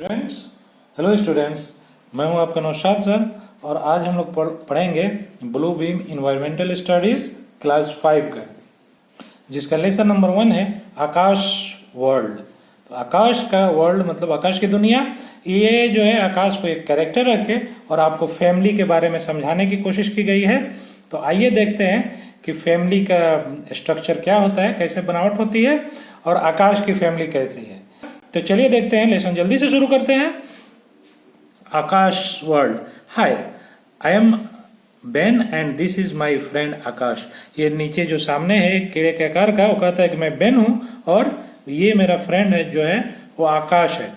Friends, hello students, मैं हूं आपका नौशाद सर और आज हम लोग पढ़ेंगे blue beam environmental studies class 5 का, जिसका लेसन नंबर 1 है आकाश वर्ल्ड। तो आकाश का वर्ल्ड मतलब आकाश की दुनिया। ये जो है आकाश को एक कैरेक्टर रखे और आपको फैमिली के बारे में समझाने की कोशिश की गई है। तो आइए देखते हैं कि फैमिली का स्ट्रक्चर क्या होता है, कैसे बनावट होती है और आकाश की फैमिली कैसी है। तो चलिए देखते हैं, लेसन जल्दी से शुरू करते हैं। Akash world. Hi, I am Ben and this is my friend Akash. ये नीचे जो सामने है कीड़े के आकार का, वो कहता है कि मैं बेन हूं और ये मेरा फ्रेंड है जो है वो आकाश है।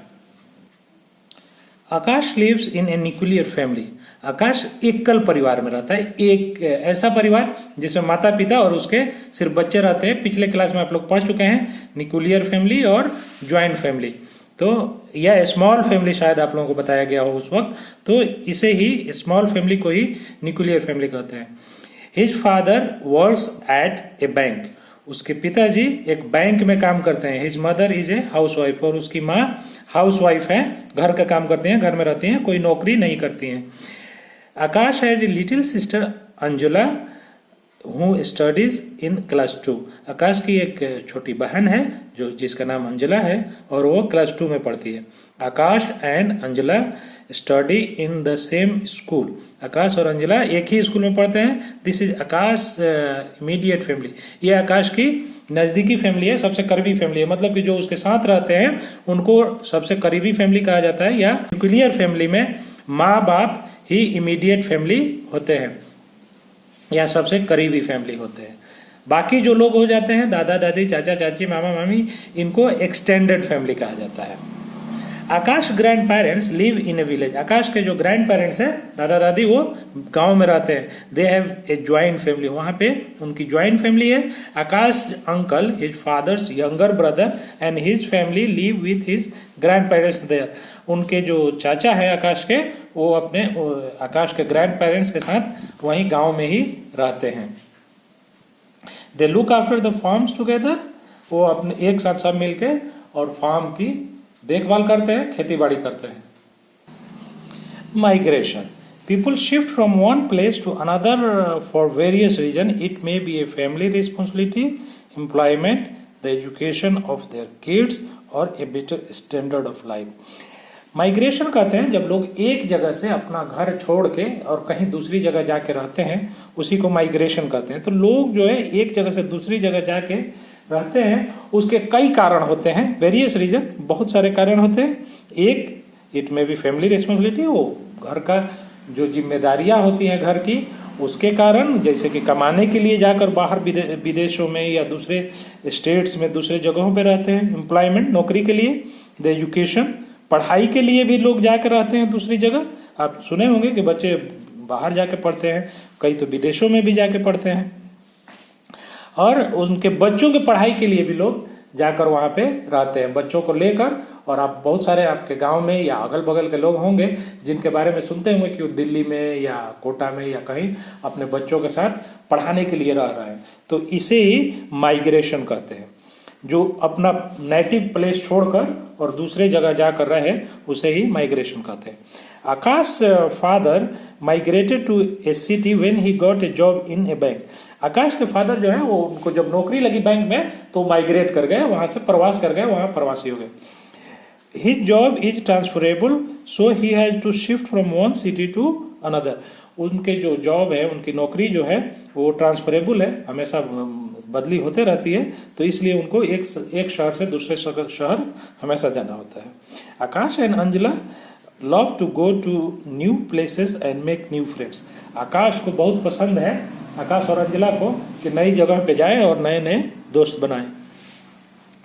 Akash lives in a nuclear family. Akash एकल परिवार में रहता है, एक ऐसा परिवार जिसमें माता पिता और उसके सिर्फ बच्चे रहते हैं। पिछले क्लास में आप लोग पढ़ चुके हैं न्यूक्लियर फैमिली और ज्वाइंट फैमिली। तो यह स्मॉल फैमिली शायद आप लोगों को बताया गया हो उस वक्त, तो इसे ही स्मॉल फैमिली को ही न्यूक्लियर फैमिली कहते हैं। His father works at A bank. उसके पिताजी एक बैंक में काम करते हैं। His mother is a house wife. और उसकी माँ हाउस वाइफ है, घर का काम करती हैं, घर में रहती हैं, कोई नौकरी नहीं करती हैं। Akash has a little sister Anjula who studies in class 2। Akash की एक छोटी बहन है जो जिसका नाम अंजुला है और वो क्लास 2 में पढ़ती है। Akash and Anjula study in the same school. Akash और अंजुला एक ही स्कूल में पढ़ते हैं। This is Akash immediate family. ये आकाश की नजदीकी फैमिली है, सबसे करीबी फैमिली है। मतलब कि जो उसके साथ रहते हैं उनको सबसे करीबी फैमिली कहा जाता है। या न्यूक्लियर फैमिली में माँ बाप ही इमीडिएट फैमिली होते हैं या सबसे करीबी फैमिली होते हैं। बाकी जो लोग हो जाते हैं दादा दादी चाचा चाची मामा मामी, इनको एक्सटेंडेड फैमिली कहा जाता है। Akash grandparents live in a village. Akash के जो ग्रैंड पेरेंट्स हैं दादा दादी, वो गांव में रहते हैं। They have a joint family. वहां पे उनकी ज्वाइंट फैमिली है। Akash uncle his father's younger brother and his family live with his grandparents there. उनके जो चाचा है आकाश के, वो अपने आकाश के ग्रैंड पेरेंट्स के साथ वहीं गांव में ही रहते हैं। They look after the farms together. वो अपने एक साथ सब मिलके और फार्म की देखभाल करते हैं, खेती बाड़ी करते हैं। Migration. People shift from one place to another for various reason. It may be a family responsibility, employment, the education of their kids और a better standard of life. Migration कहते हैं जब लोग एक जगह से अपना घर छोड़ के और कहीं दूसरी जगह जाके रहते हैं, उसी को माइग्रेशन कहते हैं। तो लोग जो है एक जगह से दूसरी जगह जाके रहते हैं, उसके कई कारण होते हैं, वेरियस रीजन, बहुत सारे कारण होते हैं। एक, इट में भी फैमिली रिस्पॉन्सिबिलिटी, वो घर का जो जिम्मेदारियां होती हैं घर की, उसके कारण, जैसे कि कमाने के लिए जाकर बाहर विदेशों में या दूसरे स्टेट्स में दूसरे जगहों पे रहते हैं। एम्प्लॉयमेंट, नौकरी के लिए। द एजुकेशन, पढ़ाई के लिए भी लोग जाकर रहते हैं दूसरी जगह। आप सुने होंगे कि बच्चे बाहर जाके पढ़ते हैं, कई तो विदेशों में भी जाके पढ़ते हैं। और उनके बच्चों के पढ़ाई के लिए भी लोग जाकर वहां पे रहते हैं, बच्चों को लेकर। और आप बहुत सारे आपके गांव में या अगल बगल के लोग होंगे जिनके बारे में सुनते होंगे कि वो दिल्ली में या कोटा में या कहीं अपने बच्चों के साथ पढ़ाने के लिए रह रहे हैं। तो इसे ही माइग्रेशन कहते हैं। जो अपना नेटिव प्लेस छोड़कर और दूसरे जगह जाकर रहे, उसे ही माइग्रेशन कहते हैं। Akash father migrated to a city when he got a job in a bank. Akash के फादर जो है वो, उनको जब नौकरी लगी बैंक में तो माइग्रेट कर गए, वहां से प्रवास कर गए, वहां प्रवासी हो गए। His job is transferable so he has to shift from one city to another. उनके जो जॉब है, उनकी नौकरी जो है वो ट्रांसफरेबल है, हमेशा बदली होते रहती है, तो इसलिए उनको एक शहर से दूसरे शहर हमेशा जाना होता है। Akash and Anjula love to go to new places and make new friends. Akash को बहुत पसंद है, आकाश और अंजुला को, कि नई जगह पे जाएं और नए नए दोस्त बनाएं।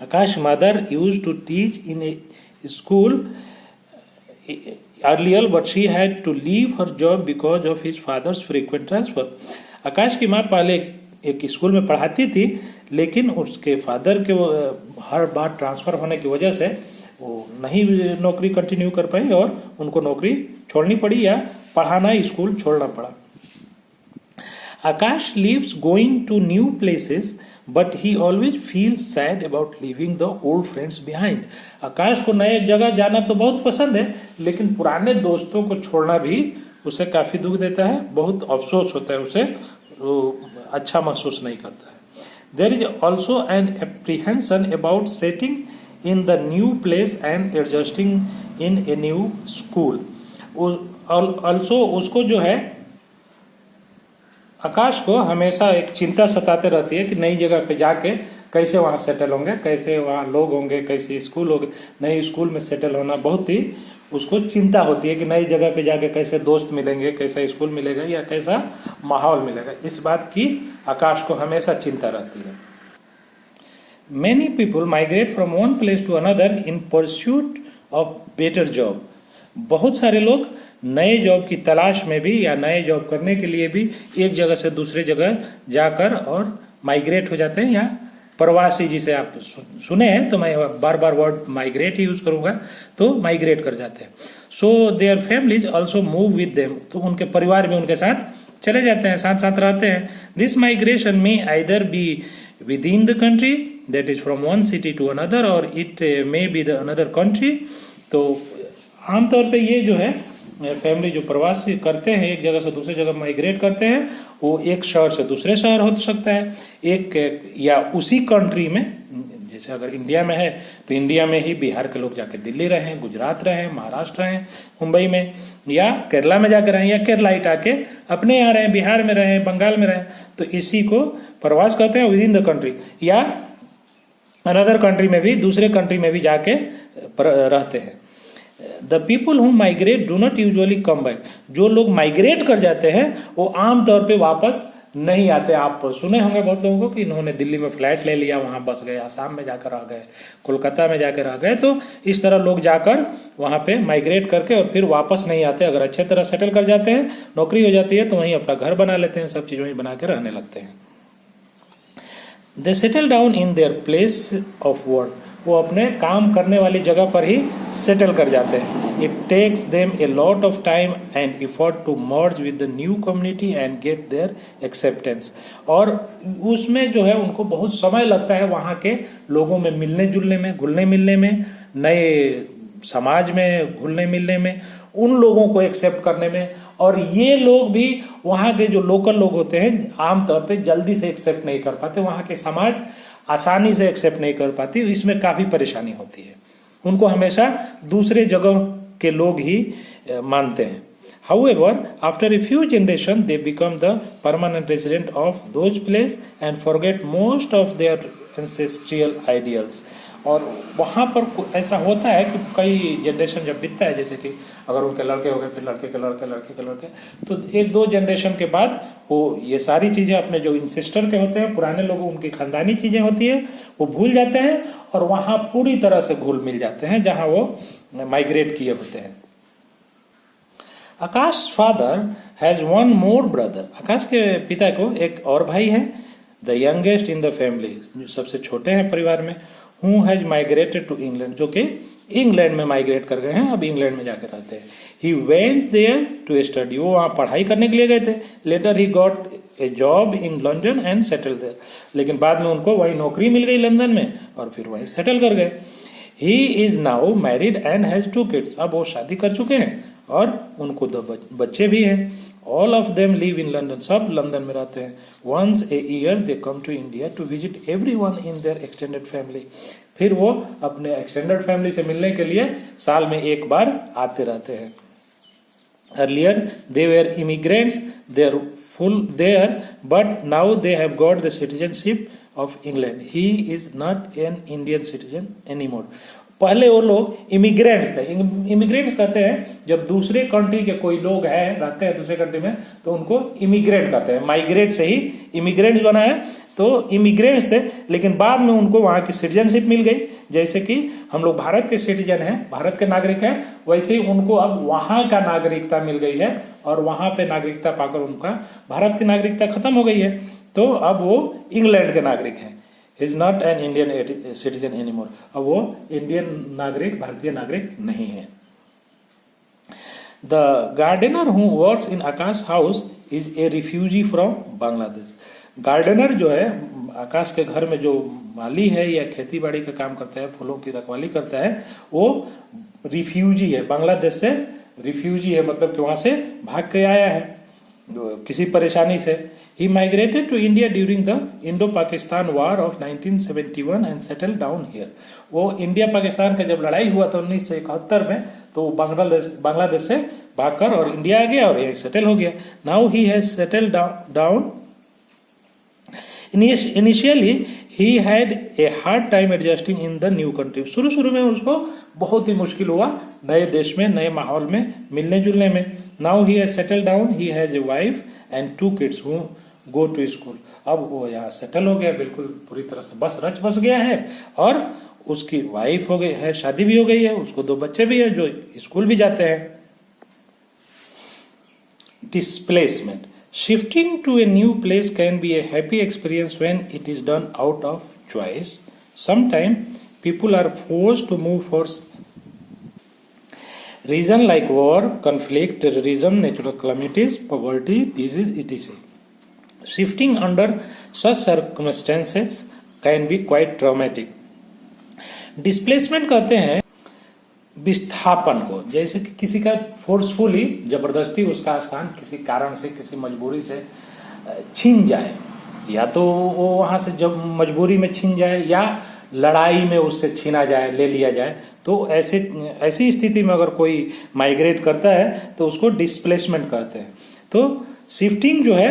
Akash mother use to teach in a school earlier but she had to leave her job because of his father's frequent transfer। आकाश की माँ पहले एक स्कूल में पढ़ाती थी, लेकिन उसके फादर के हर बार ट्रांसफर होने की वजह से वो नहीं नौकरी कंटिन्यू कर पाई और उनको नौकरी छोड़नी पड़ी या पढ़ाना स्कूल छोड़ना पड़ा। Akash loves going to new places but he always feels sad about leaving the old friends behind. आकाश को नए जगह जाना तो बहुत पसंद है, लेकिन पुराने दोस्तों को छोड़ना भी उसे काफी दुख देता है, बहुत अफसोस होता है उसे, वो अच्छा महसूस नहीं करता है. There is also an apprehension about setting in the new place and adjusting in a new school. Also उसको जो है, आकाश को हमेशा एक चिंता सताते रहती है कि नई जगह पे जाके कैसे वहाँ सेटल होंगे, कैसे वहाँ लोग होंगे, कैसे स्कूल होंगे. नई स्कूल में सेटल होना बहुत ही उसको चिंता होती है कि नई जगह पे जाके कैसे दोस्त मिलेंगे, कैसा स्कूल मिलेगा या कैसा माहौल मिलेगा. इस बात की आकाश को हमेशा चिंता रहती है. Many people migrate from one place to another in pursuit of better job. बहुत सारे लोग नए जॉब की तलाश में भी या नए जॉब करने के लिए भी एक जगह से दूसरे जगह जाकर और माइग्रेट हो जाते हैं, या प्रवासी जिसे आप सुने हैं, तो मैं बार बार वर्ड माइग्रेट ही यूज करूंगा, तो माइग्रेट कर जाते हैं. So their families also move with them, तो उनके परिवार में उनके साथ चले जाते हैं, साथ साथ रहते हैं. दिस माइग्रेशन में either be within the country, that is from one city to another, और it may be the another country. तो आमतौर पे ये जो है फैमिली जो प्रवास करते हैं, एक जगह से दूसरी जगह माइग्रेट करते हैं, वो एक शहर से दूसरे शहर हो सकता है, एक या उसी कंट्री में. जैसे अगर इंडिया में है तो इंडिया में ही बिहार के लोग जाके दिल्ली रहे, गुजरात रहे, महाराष्ट्र रहे, मुंबई में, या केरला में जाकर रहे, या केरलाइट आके अपने यहाँ रहे, बिहार में रहे, बंगाल में रहे. तो इसी को प्रवास कहते हैं, विद इन द कंट्री. या अनदर कंट्री में भी, दूसरे कंट्री में भी जाके रहते हैं. The people who migrate do not usually come back. जो लोग माइग्रेट कर जाते हैं वो आमतौर पे वापस नहीं आते. आप सुने होंगे बहुत लोगों को कि इन्होंने दिल्ली में फ्लैट ले लिया, वहां बस गए, आसाम में जाकर आ गए, कोलकाता में जाकर आ गए. तो इस तरह लोग जाकर वहां पे माइग्रेट करके और फिर वापस नहीं आते. अगर अच्छे तरह सेटल कर जाते हैं, नौकरी हो जाती है, तो वहीं अपना घर बना लेते हैं, सब चीज वहीं बना के रहने लगते हैं. They settle down in their place of work. वो अपने काम करने वाली जगह पर ही सेटल कर जाते हैं. It takes them a lot of time and effort to merge with the new community and get their acceptance. और उसमें जो है उनको बहुत समय लगता है वहाँ के लोगों में मिलने जुलने में, घुलने मिलने में, नए समाज में घुलने मिलने में, उन लोगों को एक्सेप्ट करने में. और ये लोग भी वहाँ के जो लोकल लोग होते हैं आमतौर पे जल्दी से एक्सेप्ट नहीं कर पाते, वहाँ के समाज आसानी से एक्सेप्ट नहीं कर पाती. इसमें काफी परेशानी होती है. उनको हमेशा दूसरे जगह के लोग ही मानते हैं. However, after a few generations, they become the permanent resident of those places and forget most of their ancestral ideals. और वहाँ पर ऐसा होता है कि कई जनरेशन जब बीतता है, जैसे कि अगर उनके लड़के हो गए, फिर लड़के के लड़के, लड़के के लड़के, तो एक दो जनरेशन के बाद वो ये सारी चीजें अपने जो इंसेस्टर के होते हैं, पुराने लोगों, उनकी खानदानी चीजें होती है, वो भूल जाते हैं और वहां पूरी तरह से घुल मिल जाते हैं जहां वो माइग्रेट किए होते हैं. Akash father has one more brother. Akash के पिता को एक और भाई है. The youngest in the family, जो सबसे छोटे हैं परिवार में. Who has migrated to England, जो कि इंग्लैंड में माइग्रेट कर गए हैं, अब इंग्लैंड में जाकर रहते हैं. He went there to study, वो वहां पढ़ाई करने के लिए गए थे. Later he got a job in London and settle there, लेकिन बाद में उनको वही नौकरी मिल गई लंदन में और फिर वही सेटल कर गए. He is now married and has 2 kids. अब वो शादी कर चुके हैं और उनको 2 बच्चे भी हैं. All of them live in London. सब लंदन में रहते हैं. Once a year they come to India to visit everyone in their extended family. फिर वो अपने extended family से मिलने के लिए साल में एक बार आते रहते हैं. Earlier they were immigrants. They are full there, but now they have got the citizenship of England. He is not an Indian citizen anymore. पहले वो लोग इमिग्रेंट्स थे. इमिग्रेंट्स कहते हैं जब दूसरे कंट्री के कोई लोग हैं, रहते हैं दूसरे कंट्री में, तो उनको इमिग्रेंट कहते हैं. माइग्रेट से ही इमिग्रेंट्स बना है, तो इमिग्रेंट्स थे. लेकिन बाद में उनको वहां की सिटीजनशिप मिल गई. जैसे कि हम लोग भारत के सिटीजन हैं, भारत के नागरिक हैं, वैसे ही उनको अब वहां का नागरिकता मिल गई है और वहां पे नागरिकता पाकर उनका भारत की नागरिकता खत्म हो गई है. तो अब वो इंग्लैंड के नागरिक हैं. Is not an Indian citizen anymore. अब वो इंडियन नागरिक, भारतीय नागरिक नहीं है. The gardener who works in Aakash house is a refugee from Bangladesh. Gardener जो है, आकाश के घर में जो माली है या खेती बाड़ी का काम करता है, फूलों की रखवाली करता है, वो रिफ्यूजी है, बांग्लादेश से रिफ्यूजी है, मतलब कि वहां से भाग के आया है किसी परेशानी से। He migrated to India during the Indo Pakistan war of 1971 and settle down here. वो इंडिया पाकिस्तान का जब लड़ाई हुआ था 1971 में, तो बांग्लादेश से भागकर और इंडिया आ गया और यही सेटल हो गया। Now he has settled down. Initially he had a hard time adjusting in the new country. शुरू में उसको बहुत ही मुश्किल हुआ नए देश में, नए माहौल में मिलने जुलने में। Now he has settle down, he has a wife and 2 kids who go to school. अब वो यहाँ सेटल हो गया, बिल्कुल पूरी तरह से बस गया है, और उसकी वाइफ हो गई है, शादी भी हो गई है, उसको 2 बच्चे भी हैं जो स्कूल भी जाते हैं। Displacement. Shifting to a new place can be a happy experience when it is done out of choice. Sometimes people are forced to move for reasons like war, conflict, terrorism, natural calamities, poverty, disease, etc. Shifting under such circumstances can be quite traumatic. Displacement कहते हैं विस्थापन को, जैसे कि किसी का forcefully, जबरदस्ती उसका स्थान किसी कारण से, किसी मजबूरी से छीन जाए, या तो वो वहां से जब मजबूरी में छीन जाए या लड़ाई में उससे छीना जाए, ले लिया जाए। तो ऐसी स्थिति में अगर कोई माइग्रेट करता है तो उसको डिस्प्लेसमेंट कहते हैं। तो शिफ्टिंग जो है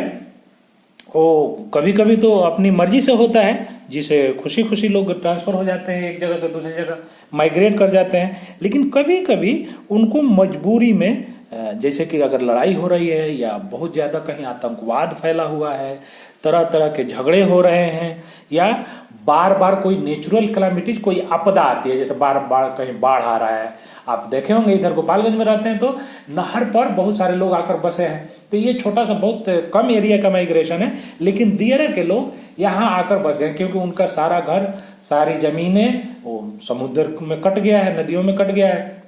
वो कभी कभी तो अपनी मर्जी से होता है, जिसे खुशी खुशी लोग ट्रांसफर हो जाते हैं, एक जगह से दूसरी जगह माइग्रेट कर जाते हैं। लेकिन कभी कभी उनको मजबूरी में, जैसे कि अगर लड़ाई हो रही है या बहुत ज्यादा कहीं आतंकवाद फैला हुआ है, तरह तरह के झगड़े हो रहे हैं, या बार बार कोई नेचुरल कैलामिटीज, कोई आपदा आती है, जैसे बार बार कहीं बाढ़ आ रहा है। आप देखे होंगे इधर गोपालगंज में रहते हैं तो नहर पर बहुत सारे लोग आकर बसे हैं। तो ये छोटा सा बहुत कम एरिया का माइग्रेशन है, लेकिन दियरा के लोग यहाँ आकर बस गए क्योंकि उनका सारा घर, सारी जमीनें वो समुद्र में कट गया है, नदियों में कट गया है,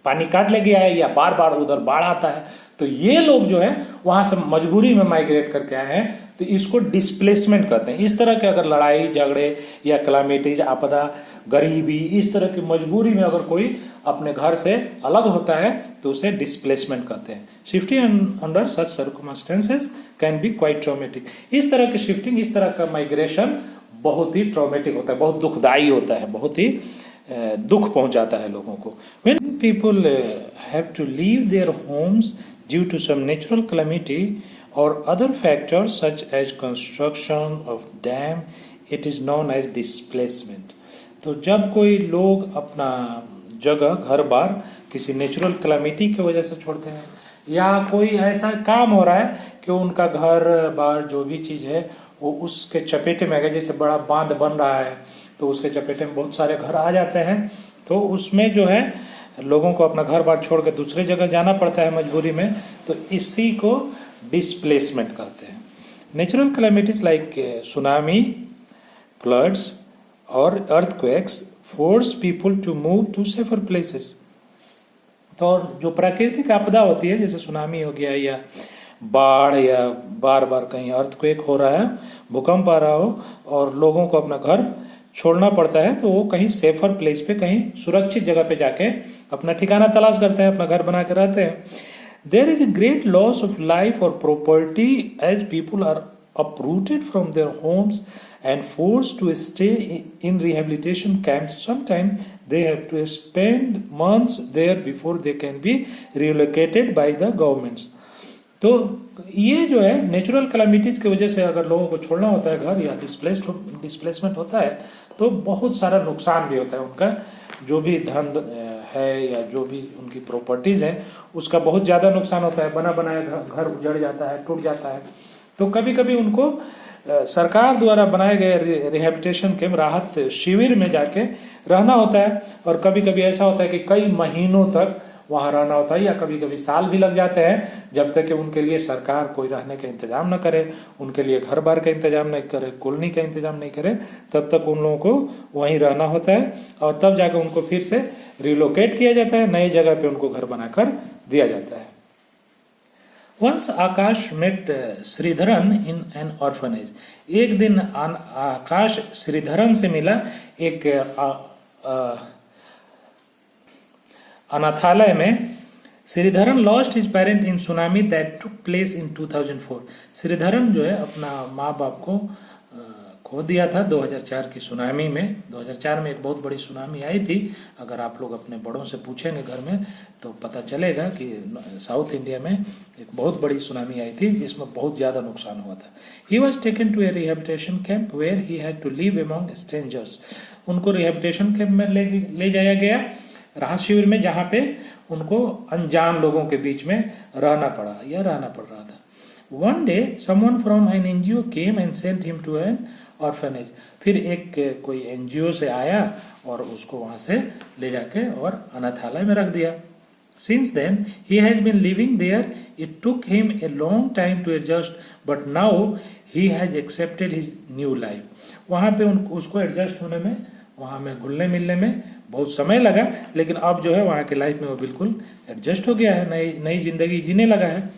पानी काट ले गया है, या बार बार उधर बाढ़ आता है। तो ये लोग जो है वहां से मजबूरी में माइग्रेट करके आए हैं, तो इसको डिस्प्लेसमेंट कहते हैं। इस तरह के अगर लड़ाई झगड़े या क्लामिटीज, आपदा, गरीबी, इस तरह की मजबूरी में अगर कोई अपने घर से अलग होता है तो उसे डिस्प्लेसमेंट कहते हैं। Shifting under such circumstances can be quite traumatic. इस तरह की शिफ्टिंग, इस तरह का माइग्रेशन बहुत ही ट्रॉमेटिक होता है, बहुत दुखदायी होता है, बहुत ही दुख पहुंचाता है लोगों को। When people have to leave their homes due to some natural calamity or other factors such as construction of dam, it is known as displacement. तो जब कोई लोग अपना जगह, घर बार किसी नेचुरल कैलामिटी की वजह से छोड़ते हैं, या कोई ऐसा काम हो रहा है कि उनका घर बार जो भी चीज है वो उसके चपेटे में आ गया, जैसे बड़ा बांध बन रहा है तो उसके चपेटे में बहुत सारे घर आ जाते हैं, तो उसमें जो है लोगों को अपना घर बार छोड़ के दूसरे जगह जाना पड़ता है मजबूरी में। तो इसी को डिस्प्लेसमेंट कहते हैं। Natural calamities like tsunami, floods और earthquakes force people to move to safer places. तो जो प्राकृतिक आपदा होती है, जैसे सुनामी हो गया या बाढ़, या बार बार कहीं अर्थक्वेक हो रहा है, भूकंप आ रहा हो और लोगों को अपना घर छोड़ना पड़ता है, तो वो कहीं सेफर प्लेस पे, कहीं सुरक्षित जगह पे जाके अपना ठिकाना तलाश करते हैं, अपना घर बना के रहते हैं। There is a great loss of life और property as people are uprooted from their homes and forced to stay in rehabilitation camps. Sometimes they have to spend months there before they can be relocated by the governments. तो ये जो है natural calamities की वजह से अगर लोगों को छोड़ना होता है घर, या डिस्प्लेसमेंट होता है, तो बहुत सारा नुकसान भी होता है। उनका जो भी धन है या जो भी उनकी प्रॉपर्टीज है उसका बहुत ज्यादा नुकसान होता है। बना बनाया घर उजड़ जाता है, टूट जाता है। तो कभी कभी उनको सरकार द्वारा बनाए गए रिहेबिलिटेशन कैंप, राहत शिविर में जाके रहना होता है, और कभी कभी ऐसा होता है कि कई महीनों तक वहां रहना होता है, या कभी कभी साल भी लग जाते हैं, जब तक कि उनके लिए सरकार कोई रहने का इंतजाम न करे, उनके लिए घर बार का इंतजाम नहीं करे, कॉलोनी का इंतजाम नहीं करे, तब तक उन लोगों को वहीं रहना होता है, और तब जाकर उनको फिर से रिलोकेट किया जाता है, नई जगह पे उनको घर बनाकर दिया जाता है। Once Akash met Sridharan in an orphanage. एक दिन आकाश श्रीधरन से मिला एक अनाथालय में. Sreedharan lost his parent in tsunami that took place in 2004. Sreedharan जो है अपना माँ बाप को खो दिया था 2004 की सुनामी में. 2004 में एक बहुत बड़ी सुनामी आई थी. अगर आप लोग अपने बड़ों से पूछेंगे घर में तो पता चलेगा कि साउथ इंडिया में एक बहुत बड़ी सुनामी आई थी जिसमें बहुत ज़्यादा नुकसान हुआ था. He was taken to a rehabilitation camp where he had to live among strangers. उनको रिहेबिलिटेशन कैंप में ले जाया गया, राहत शिविर में, जहाँ पे उनको अनजान लोगों के बीच में रहना पड़ रहा था. One day someone from an NGO came and sent him to an orphanage. फिर एक कोई एनजीओ से आया और उसको वहां से ले जाके और अनाथालय में रख दिया. Since then, he has been living there. It took him a long time to adjust, but now he has accepted his new life. वहाँ पे उसको एडजस्ट होने में, वहाँ में घुलने मिलने में बहुत समय लगा, लेकिन अब जो है वहाँ के लाइफ में वो बिल्कुल एडजस्ट हो गया है, नई जिंदगी जीने लगा है.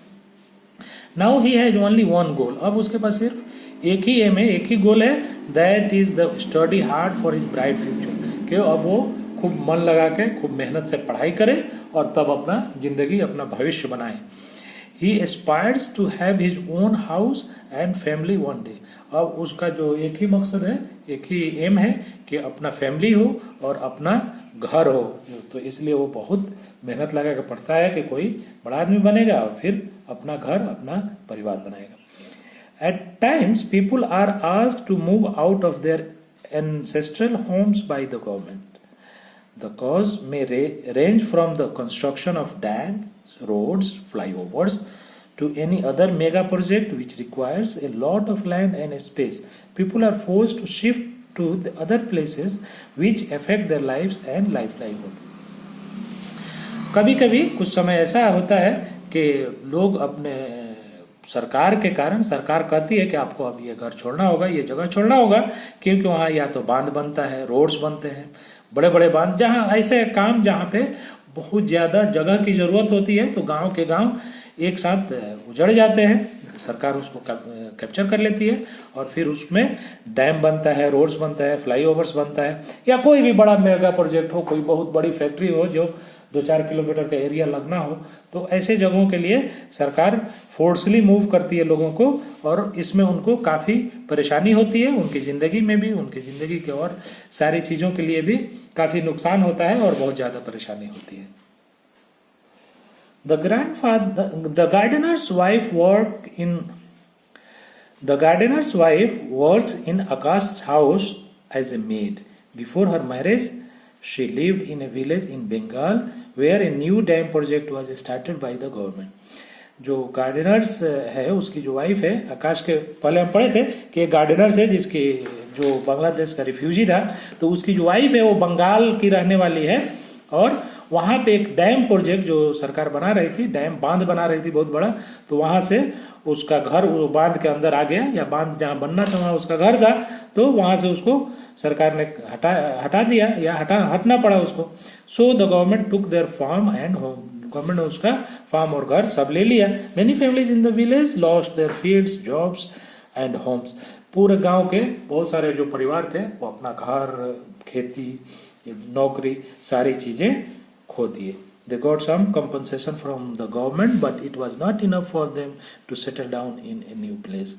Now he has only one goal. अब उसके पास सिर्फ एक ही एम है, एक ही गोल है. That is the study hard for his bright future. कि अब वो खूब मन लगा के खूब मेहनत से पढ़ाई करे और तब अपना जिंदगी, अपना भविष्य बनाए. He aspires to have his own house and family one day. अब उसका जो एक ही मकसद है, एक ही एम है कि अपना फैमिली हो और अपना घर हो. तो इसलिए वो बहुत मेहनत लगा के पढ़ता है कि कोई बड़ा आदमी बनेगा और फिर अपना घर, अपना परिवार बनाएगा. At times, people are asked to move out of their ancestral homes by the government. The cause may range from the construction of dams, roads, flyovers, to any other mega project which requires a lot of land and space. People are forced to shift to the other places which affect their lives and livelihood. कभी कभी कुछ समय ऐसा होता है कि लोग अपने सरकार के कारण, सरकार कहती है कि आपको अब ये घर छोड़ना होगा, ये जगह छोड़ना होगा, क्योंकि वहाँ या तो बांध बनता है, रोड्स बनते हैं, बड़े बड़े बांध, जहाँ ऐसे काम जहाँ पे बहुत ज्यादा जगह की जरूरत होती है, तो गांव के गांव एक साथ उजड़ जाते हैं. सरकार उसको कैप्चर कर लेती है और फिर उसमें डैम बनता है, रोड्स बनता है, फ्लाईओवर्स बनता है, या कोई भी बड़ा मेगा प्रोजेक्ट हो, कोई बहुत बड़ी फैक्ट्री हो जो 2-4 किलोमीटर का एरिया लगना हो, तो ऐसे जगहों के लिए सरकार फोर्सली मूव करती है लोगों को, और इसमें उनको काफी परेशानी होती है, उनकी जिंदगी में भी, उनकी जिंदगी के और सारी चीजों के लिए भी काफी नुकसान होता है और बहुत ज्यादा परेशानी होती है. The gardener's wife works in Akash's house as a maid. Before her marriage, she lived in a village in Bengal where a new dam project was started by the government. जो गार्डनर्स है, उसकी जो wife है, आकाश के पहले हम पढ़े थे कि एक गार्डनर्स है जिसकी जो बांग्लादेश का रिफ्यूजी था, तो उसकी जो वाइफ है वो बंगाल की रहने वाली है, और वहां पे एक डैम प्रोजेक्ट जो सरकार बना रही थी, डैम बांध बना रही थी बहुत बड़ा, तो वहां से उसका घर वो बांध के अंदर आ गया, या बांध जहां बनना था वहां उसका घर था, तो वहां से उसको सरकार ने हटा दिया, या हटना पड़ा उसको. So the government took their farm and home. Government ने उसका फार्म और घर सब ले लिया. Many families in the village lost their fields, jobs and homes. पूरे गांव के बहुत सारे जो परिवार थे वो अपना घर, खेती, नौकरी, सारी चीजें खो दिए. They got some compensation from the government, but it was not enough for them to settle down in a new place.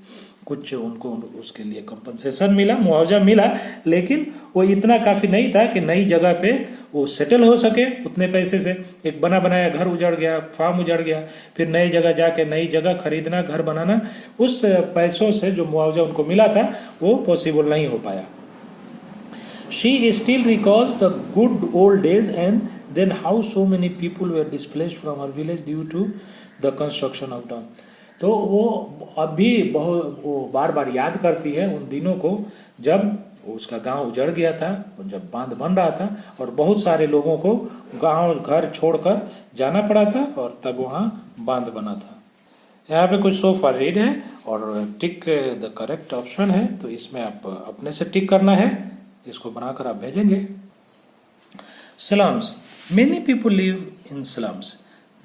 कुछ उनको उसके लिए कंपनसेशन मिला, मुआवजा मिला, लेकिन वो इतना काफी नहीं था कि नई जगह पे वो सेटल हो सके. उतने पैसे से एक बना बनाया घर उजड़ गया, फार्म उजड़ गया, फिर नई जगह जाके नई जगह खरीदना, घर बनाना, उस पैसों से जो मुआवजा उनको मिला था वो पॉसिबल नहीं हो पाया. She still recalls the good old days and then how so many people were displaced from her village due to the construction of dam. तो वो अभी बहुत वो बार बार याद करती है उन दिनों को जब उसका गांव उजड़ गया था, जब बांध बन रहा था और बहुत सारे लोगों को गांव घर छोड़कर जाना पड़ा था, और तब वहाँ बांध बना था. यहाँ पे कुछ सो फॉर रीड है और टिक द करेक्ट ऑप्शन है, तो इसमें आप अपने से टिक करना है, इसको बनाकर आप भेजेंगे. Slums. Many people live in slums.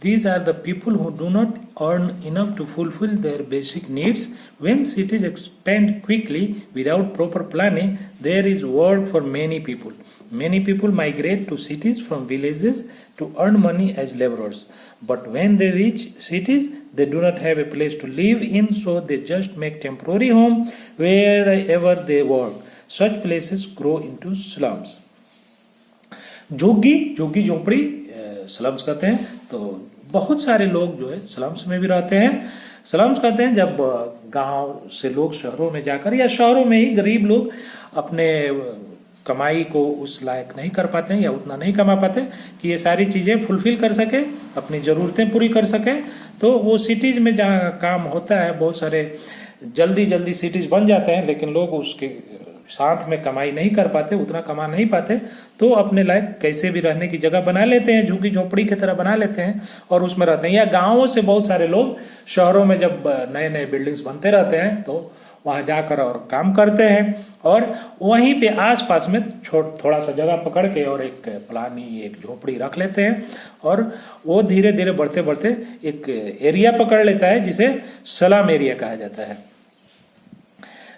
These are the people who do not earn enough to fulfill their basic needs. When cities expand quickly without proper planning, there is work for many people. Many people migrate to cities from villages to earn money as laborers. But when they reach cities, they do not have a place to live in, so they just make temporary home wherever they work. Such places grow into slums. झुग्गी झोपड़ी slums कहते हैं. तो बहुत सारे लोग जो है स्लम्स में भी रहते हैं. स्लम्स कहते हैं जब गांव से लोग शहरों में जाकर या शहरों में ही गरीब लोग अपने कमाई को उस लायक नहीं कर पाते हैं या उतना नहीं कमा पाते कि ये सारी चीजें फुलफिल कर सके, अपनी जरूरतें पूरी कर सके, तो वो सिटीज में जहाँ काम होता है, बहुत सारे जल्दी सिटीज बन जाते हैं, लेकिन लोग उसके साथ में कमाई नहीं कर पाते, उतना कमा नहीं पाते, तो अपने लायक कैसे भी रहने की जगह बना लेते हैं, झुग्गी झोपड़ी की तरह बना लेते हैं और उसमें रहते हैं. या गांवों से बहुत सारे लोग शहरों में जब नए नए बिल्डिंग्स बनते रहते हैं तो वहां जाकर और काम करते हैं और वहीं पे आसपास में थोड़ा सा जगह पकड़ के और एक पलानी, एक झोपड़ी रख लेते हैं और वो धीरे धीरे बढ़ते बढ़ते एक एरिया पकड़ लेता है जिसे स्लम एरिया कहा जाता है.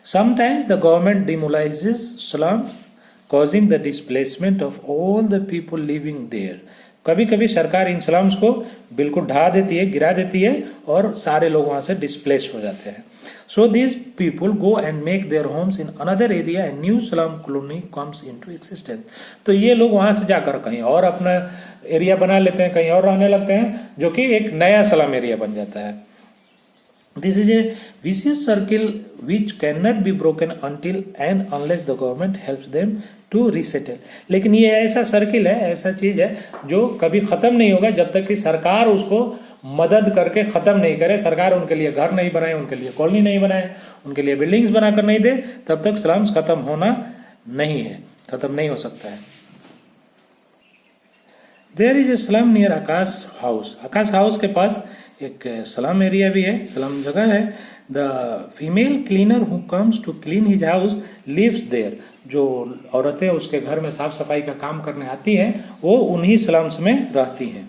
Sometimes the government demolizes slums, causing the displacement of all the people living there. कभी कभी सरकार इन स्लम्स को बिल्कुल ढा देती है, गिरा देती है और सारे लोग वहां से डिस्प्लेस हो जाते हैं. So these people go and make their homes in another area and new slum colony comes into existence. तो ये लोग वहां से जाकर कहीं और अपना एरिया बना लेते हैं, कहीं और रहने लगते हैं, जो कि एक नया स्लम एरिया बन जाता है. This is a vicious circle which cannot be broken until and unless the government helps them to resettle. लेकिन ये ऐसा सर्किल है, ऐसा चीज है जो कभी खत्म नहीं होगा जब तक कि सरकार उसको मदद करके खत्म नहीं करे. सरकार उनके लिए घर नहीं बनाए, उनके लिए कॉलोनी नहीं बनाए, उनके लिए बिल्डिंग्स बनाकर नहीं दे, तब तक स्लम्स खत्म होना नहीं है, खत्म नहीं हो सकता है. There is a slum near Akash house. Akash house के पास एक स्लम एरिया भी है, स्लम जगह है. The female cleaner who comes to clean his house lives there. जो औरतें उसके घर में साफ सफाई का काम करने आती हैं वो उन्हीं स्लम्स में रहती हैं.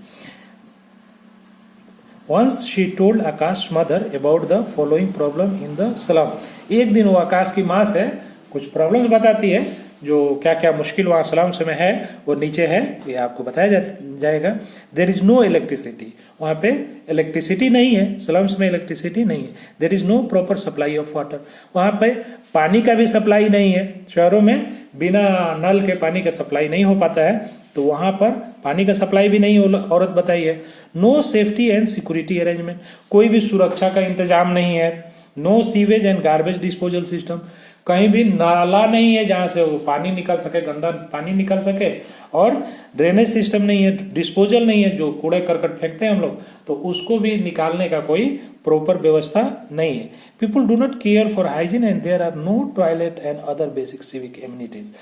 Once she told Akash mother about the following problem in the slum. एक दिन वो आकाश की माँ से कुछ प्रॉब्लम्स बताती है, जो क्या क्या मुश्किल वहाँ स्लम्स में है वो नीचे है, ये आपको बताया जाएगा. There is no electricity. वहाँ पे इलेक्ट्रिसिटी नहीं है, स्लम्स में इलेक्ट्रिसिटी नहीं है. There is no proper supply of water. वहाँ पे पानी का भी सप्लाई नहीं है. शहरों में बिना नल के पानी का सप्लाई नहीं हो पाता है, तो वहाँ पर पानी का सप्लाई भी नहीं औरत बताई है. No safety and security arrangement. कोई भी सुरक्षा का इंतजाम नहीं है. No sewage and garbage disposal system. कहीं भी नाला नहीं है जहां से वो पानी निकल सके, गंदा पानी निकल सके, और ड्रेनेज सिस्टम नहीं है, डिस्पोजल नहीं है, जो कूड़े करकट फेंकते हैं हम लोग, तो उसको भी निकालने का कोई प्रॉपर व्यवस्था नहीं है. People do not care for hygiene and there are no toilet and other basic civic amenities.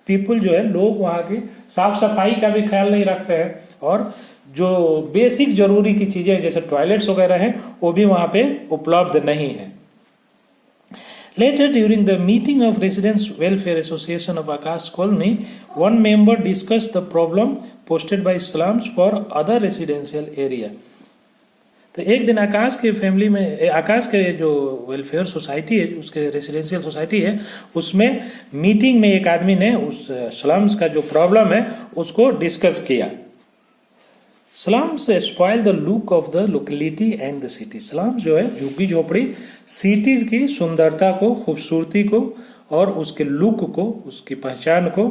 People जो है, लोग वहाँ की साफ सफाई का भी ख्याल नहीं रखते हैं और जो बेसिक जरूरी की चीजें जैसे टॉयलेट्स वगैरह हैं वो भी वहाँ पे उपलब्ध नहीं है. Later, during the meeting of Residents Welfare Association of Akash Colony, one member discussed the problem posted by slums for other residential area. तो एक दिन आकाश के फैमिली में, आकाश के जो वेलफेयर सोसाइटी है, उसके रेसिडेंशियल सोसाइटी है, उसमें मीटिंग में एक आदमी ने उस स्लम्स का जो प्रॉब्लम है उसको डिस्कस किया. Slums spoil the look of the locality and the city. Slums जो है, झुग्गी झोपड़ी, सिटीज की सुंदरता को, खूबसूरती को और उसके लुक को, उसकी पहचान को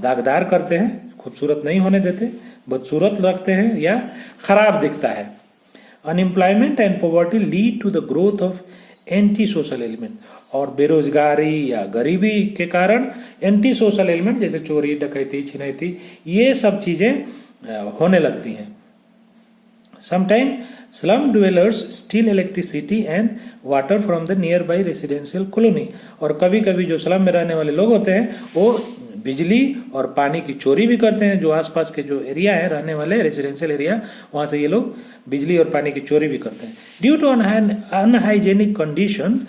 दागदार करते हैं, खूबसूरत नहीं होने देते, बदसूरत रखते हैं या खराब दिखता है. Unemployment and poverty lead to the growth of anti social element. और बेरोजगारी या गरीबी के कारण एंटी सोशल एलिमेंट जैसे चोरी, डकैती, छिनैती, ये सब चीजें होने लगती हैं. Sometime slum dwellers steel electricity and water from the near by residential colony. और कभी कभी जो स्लम में रहने वाले लोग होते हैं वो बिजली और पानी की चोरी भी करते हैं. जो आसपास के जो एरिया है रहने वाले रेसिडेंशियल एरिया, वहां से ये लोग बिजली और पानी की चोरी भी करते हैं. Due to unhygienic condition,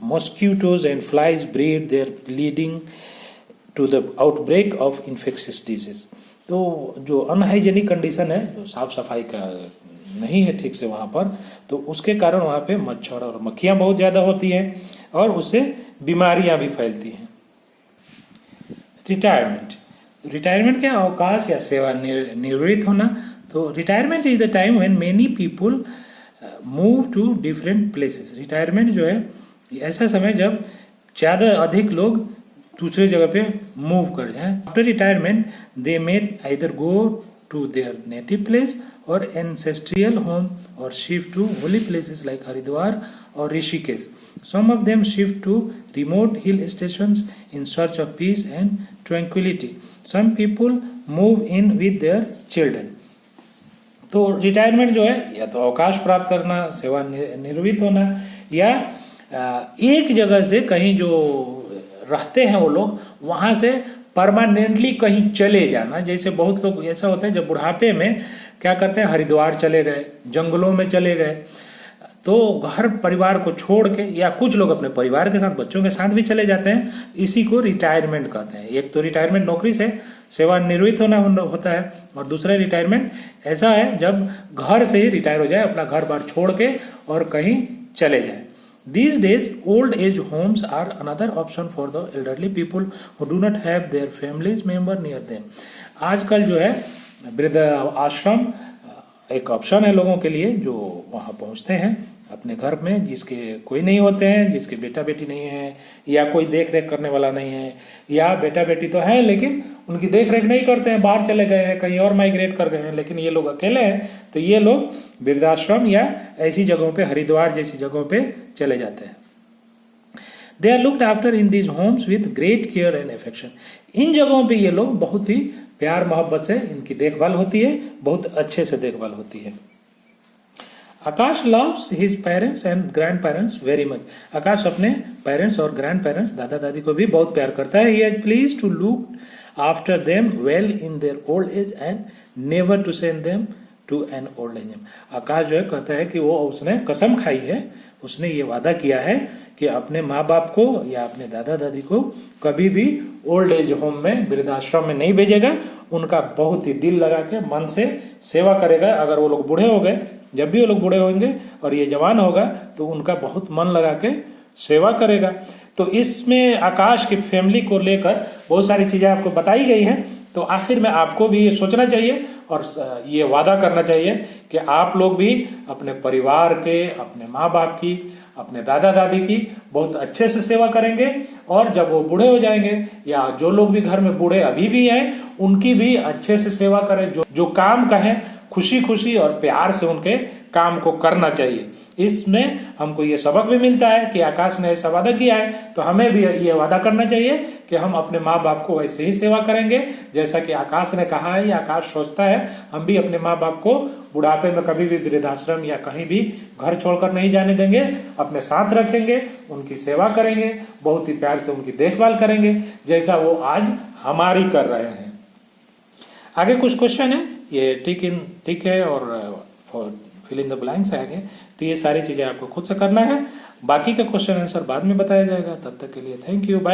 mosquitoes and flies breed, there leading to the outbreak of infectious disease. तो जो अनहाइजेनिक कंडीशन है, जो साफ सफाई का नहीं है ठीक से वहाँ पर, तो उसके कारण वहाँ पे मच्छर और मक्खियाँ बहुत ज़्यादा होती हैं और उससे बीमारियाँ भी फैलती हैं। रिटायरमेंट क्या, अवकाश या सेवा निवृत्त होना। तो retirement is the time when many people move to different places. Retirement जो है ऐसा समय जब ज़्यादा अधिक लोग दूसरे जगह पे मूव कर जाएं। After retirement they may either go to their native place और एंसेस्ट्रियल होम और shift to holy places like Haridwar और Rishikesh. Some of them shift to remote hill stations in search of peace and tranquility. Some people move in with their children. तो retirement जो है या तो अवकाश प्राप्त करना, सेवा निवृत्त होना, या एक जगह से कहीं जो रहते हैं वो लोग वहां से परमानेंटली कहीं चले जाना। जैसे बहुत लोग ऐसा होता है जब बुढ़ापे में क्या करते हैं, हरिद्वार चले गए, जंगलों में चले गए, तो घर परिवार को छोड़ के, या कुछ लोग अपने परिवार के साथ बच्चों के साथ भी चले जाते हैं। इसी को रिटायरमेंट कहते हैं। एक तो रिटायरमेंट नौकरी से सेवानिवृत्त होना होता है, और दूसरा रिटायरमेंट ऐसा है जब घर से ही रिटायर हो जाए, अपना घर बार छोड़ के और कहीं चले जाए। These days, old age homes are another option for the elderly people who do not have their families member near them. आजकल जो है वृद्ध आश्रम एक ऑप्शन है लोगों के लिए जो वहाँ पहुँचते हैं अपने घर में, जिसके कोई नहीं होते हैं, जिसके बेटा बेटी नहीं है, या कोई देख रेख करने वाला नहीं है, या बेटा बेटी तो है लेकिन उनकी देख रेख नहीं करते हैं, बाहर चले गए हैं, कहीं और माइग्रेट कर गए हैं, लेकिन ये लोग अकेले हैं, तो ये लोग वृद्धाश्रम या ऐसी जगहों पे, हरिद्वार जैसी जगहों पे चले जाते हैं। They are looked after in these homes with great care and affection. इन जगहों पे ये लोग बहुत ही प्यार मोहब्बत से इनकी देखभाल होती है, बहुत अच्छे से देखभाल होती है। Akash loves his parents and grandparents very much. Akash अपने पेरेंट्स और ग्रैंड पेरेंट्स, दादा दादी को भी बहुत प्यार करता है। He is please to look after them well in their old age and never to send them to an old age. Akash जो है कहता है कि वो उसने कसम खाई है, उसने ये वादा किया है कि अपने माँ बाप को या अपने दादा दादी को कभी भी ओल्ड एज होम में, वृद्धाश्रम में नहीं भेजेगा। उनका बहुत ही दिल लगा के मन से सेवा करेगा। अगर वो लोग बूढ़े हो गए, जब भी वो लोग बूढ़े होंगे और ये जवान होगा, तो उनका बहुत मन लगा के सेवा करेगा। तो इसमें आकाश की फैमिली को लेकर बहुत सारी चीजें आपको बताई गई हैं। तो आखिर में आपको भी ये सोचना चाहिए और ये वादा करना चाहिए कि आप लोग भी अपने परिवार के, अपने माँ बाप की, अपने दादा दादी की बहुत अच्छे से सेवा करेंगे, और जब वो बूढ़े हो जाएंगे या जो लोग भी घर में बूढ़े अभी भी हैं उनकी भी अच्छे से सेवा करें। जो काम कहें खुशी खुशी और प्यार से उनके काम को करना चाहिए। इसमें हमको ये सबक भी मिलता है कि आकाश ने ऐसा वादा किया है, तो हमें भी ये वादा करना चाहिए कि हम अपने माँ बाप को वैसे ही सेवा करेंगे जैसा कि आकाश ने कहा है, या आकाश सोचता है। हम भी अपने माँ बाप को बुढ़ापे में कभी भी वृद्धाश्रम या कहीं भी घर छोड़कर नहीं जाने देंगे, अपने साथ रखेंगे, उनकी सेवा करेंगे, बहुत ही प्यार से उनकी देखभाल करेंगे, जैसा वो आज हमारी कर रहे हैं। आगे कुछ क्वेश्चन है, ये टिक है और फिल इन द ब्लैंक्स है आगे। तो ये सारी चीजें आपको खुद से करना है, बाकी का क्वेश्चन आंसर बाद में बताया जाएगा। तब तक के लिए थैंक यू, बाय।